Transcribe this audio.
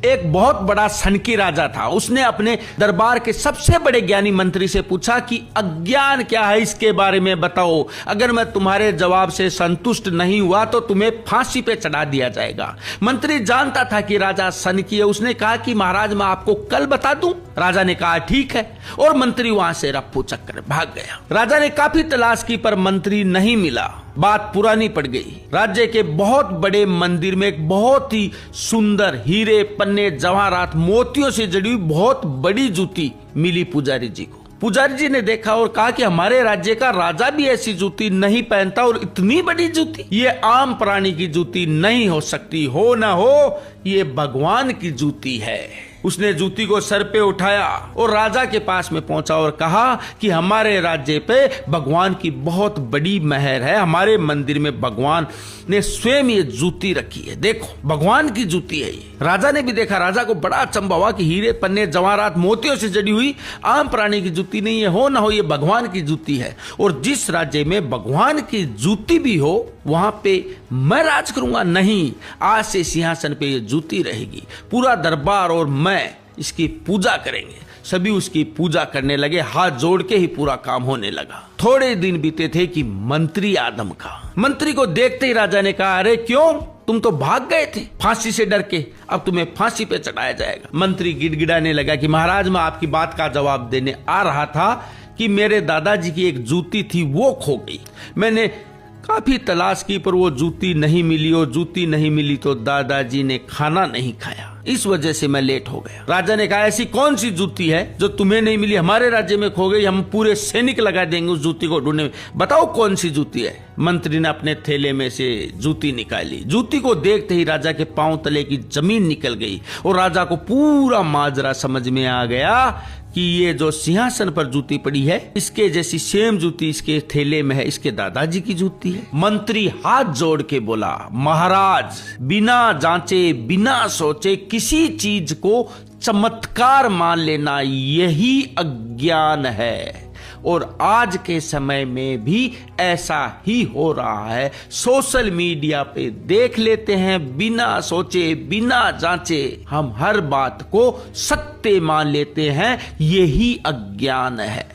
एक बहुत बड़ा सनकी राजा था। उसने अपने दरबार के सबसे बड़े ज्ञानी मंत्री से पूछा कि अज्ञान क्या है, इसके बारे में बताओ। अगर मैं तुम्हारे जवाब से संतुष्ट नहीं हुआ तो तुम्हें फांसी पे चढ़ा दिया जाएगा। मंत्री जानता था कि राजा सनकी है। उसने कहा कि महाराज मैं आपको कल बता दूं। राजा ने कहा ठीक है, और मंत्री वहां से रफ्फू चक्कर भाग गया। राजा ने काफी तलाश की पर मंत्री नहीं मिला। बात पुरानी पड़ गई। राज्य के बहुत बड़े मंदिर में एक बहुत ही सुंदर हीरे, पन्ने, जवाहरात, मोतियों से जड़ी हुई बहुत बड़ी जूती मिली पुजारी जी को। पुजारी जी ने देखा और कहा कि हमारे राज्य का राजा भी ऐसी जूती नहीं पहनता, और इतनी बड़ी जूती, ये आम प्राणी की जूती नहीं हो सकती। हो ना हो, ये भगवान की जूती है। उसने जूती को सर पे उठाया और राजा के पास में पहुंचा और कहा कि हमारे राज्य पे भगवान की बहुत बड़ी मेहर है। हमारे मंदिर में भगवान ने स्वयं ये जूती रखी है, देखो भगवान की जूती है ये। राजा ने भी देखा। राजा को बड़ा अचंभा हुआ कि हीरे, पन्ने, जवाहरात, मोतियों से जड़ी हुई आम प्राणी की जूती नहीं है। हो ना हो, ये भगवान की जूती है। और जिस राज्य में भगवान की जूती भी हो वहां पे मैं राज करूंगा। नहीं, आज से सिंहासन पे ये जूती रहेगी। पूरा दरबार और मैं इसकी पूजा करेंगे। सभी उसकी पूजा करने लगे। हाथ जोड़ के ही पूरा काम होने लगा। थोड़े दिन बीते थे कि मंत्री आदम का। मंत्री को देखते ही राजा ने कहा, अरे क्यों, तुम तो भाग गए थे फांसी से डर के, अब तुम्हें फांसी पे चढ़ाया जाएगा। मंत्री गिड़गिड़ाने लगा कि महाराज मैं आपकी बात का जवाब देने आ रहा था कि मेरे दादाजी की एक जूती थी, वो खो गई। मैंने काफी तलाश की पर वो जूती नहीं मिली, और जूती नहीं मिली तो दादाजी ने खाना नहीं खाया। इस वजह से मैं लेट हो गया। राजा ने कहा, ऐसी कौन सी जूती है जो तुम्हें नहीं मिली, हमारे राज्य में खो गई, हम पूरे सैनिक लगा देंगे उस जूती को ढूंढने में, बताओ कौन सी जूती है। मंत्री ने अपने थैले में से जूती निकाली। जूती को देखते ही राजा के पांव तले की जमीन निकल गई, और राजा को पूरा माजरा समझ में आ गया कि ये जो सिंहासन पर जूती पड़ी है, इसके जैसी सेम जूती इसके थैले में है, इसके दादाजी की जूती है। मंत्री हाथ जोड़ के बोला, महाराज बिना जांचे, बिना सोचे किसी चीज को चमत्कार मान लेना यही अज्ञान है। और आज के समय में भी ऐसा ही हो रहा है। सोशल मीडिया पे देख लेते हैं, बिना सोचे, बिना जांचे हम हर बात को सत्य मान लेते हैं, यही अज्ञान है।